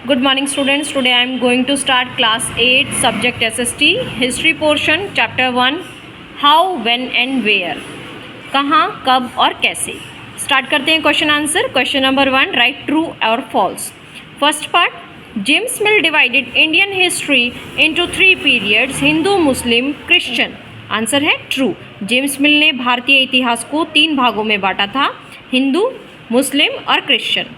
Good morning students. Today I am going to start class 8 subject SST history portion chapter 1 how when and where कहाँ कब और कैसे। Start करते हैं question answer. Question number 1 right true और false. First part James Mill divided Indian history into 3 periods Hindu Muslim Christian. Answer है true. James Mill ने भारतीय इतिहास को 3 भागों में बांटा था, हिंदू मुस्लिम और Christian.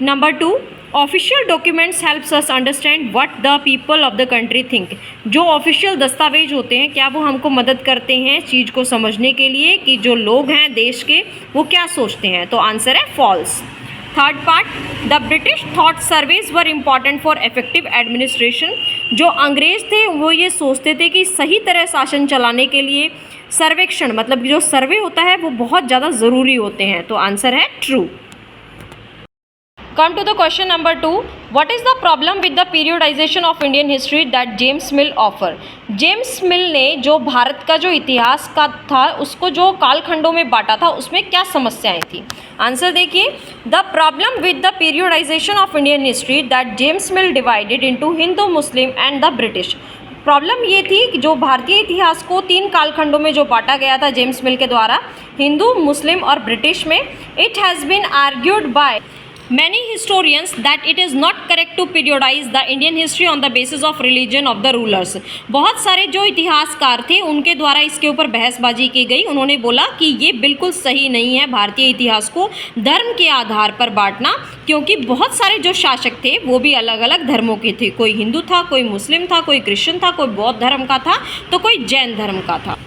Number 2 official documents helps us understand what the people of the country think. जो ऑफिशियल दस्तावेज होते हैं क्या वो हमको मदद करते हैं चीज़ को समझने के लिए कि जो लोग हैं देश के वो क्या सोचते हैं, तो आंसर है false. Third part the British thought surveys were important for effective administration. जो अंग्रेज थे वो ये सोचते थे कि सही तरह शासन चलाने के लिए सर्वेक्षण मतलब जो सर्वे होता है वो बहुत ज़्यादा ज़रूरी होते हैं, तो आंसर है true. Come to the question number 2. What is the problem with the periodization of Indian history that James Mill offer? James Mill ने जो भारत का जो इतिहास का था उसको जो कालखंडों में बांटा था उसमें क्या समस्याएं थी। आंसर देखिए the problem with the periodization of Indian history that James Mill divided into Hindu Muslim and the British. Problem ये थी कि जो भारतीय इतिहास को 3 कालखंडों में जो बांटा गया था जेम्स मिल के द्वारा, हिंदू मुस्लिम और ब्रिटिश में, it has been argued by many historians that it is not correct to periodize the Indian history on the basis of religion of the rulers। बहुत सारे जो इतिहासकार थे उनके द्वारा इसके ऊपर बहसबाजी की गई। उन्होंने बोला कि ये बिल्कुल सही नहीं है भारतीय इतिहास को धर्म के आधार पर बांटना, क्योंकि बहुत सारे जो शासक थे वो भी अलग अलग धर्मों के थे। कोई हिंदू था, कोई मुस्लिम था, कोई क्रिश्चियन था, कोई बौद्ध धर्म का था, तो कोई जैन धर्म का था।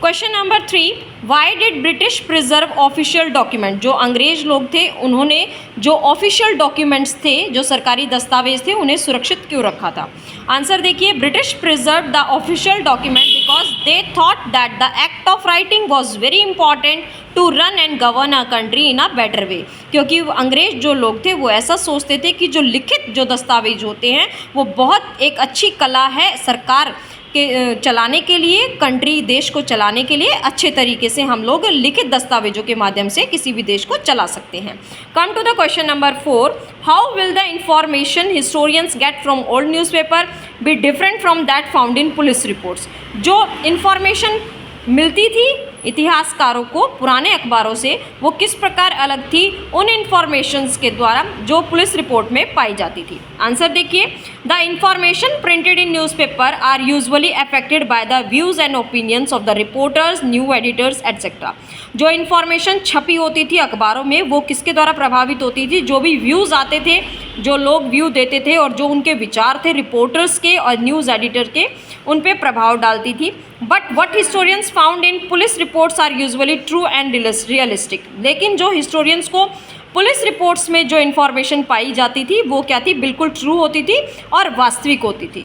Question number 3 why did British preserve official document. जो अंग्रेज लोग थे उन्होंने जो ऑफिशियल डॉक्यूमेंट्स थे, जो सरकारी दस्तावेज थे, उन्हें सुरक्षित क्यों रखा था। आंसर देखिए British preserve the official document because they thought that the act of writing was very important to run and govern a country in a better way. क्योंकि अंग्रेज जो लोग थे वो ऐसा सोचते थे कि जो लिखित जो दस्तावेज होते हैं वो बहुत एक अच्छी कला है सरकार के चलाने के लिए, कंट्री देश को चलाने के लिए अच्छे तरीके से हम लोग लिखित दस्तावेजों के माध्यम से किसी भी देश को चला सकते हैं। Come to the question number 4 how will the information historians get from old newspaper be different from that found in police reports. जो इन्फॉर्मेशन मिलती थी इतिहासकारों को पुराने अखबारों से वो किस प्रकार अलग थी उन इन्फॉर्मेशंस के द्वारा जो पुलिस रिपोर्ट में पाई जाती थी। आंसर देखिए the information printed in newspaper are usually affected by the views and opinions of the reporters, new editors etcetera. जो इन्फॉर्मेशन छपी होती थी अखबारों में वो किसके द्वारा प्रभावित होती थी, जो भी व्यूज़ आते थे, जो लोग व्यू देते थे और जो उनके विचार थे रिपोर्टर्स के और न्यूज़ एडिटर के, उन पे प्रभाव डालती थी। But what historians found in police reports are usually true and realistic. लेकिन जो हिस्टोरियंस को पुलिस रिपोर्ट्स में जो इन्फॉर्मेशन पाई जाती थी वो क्या थी, बिल्कुल ट्रू होती थी और वास्तविक होती थी।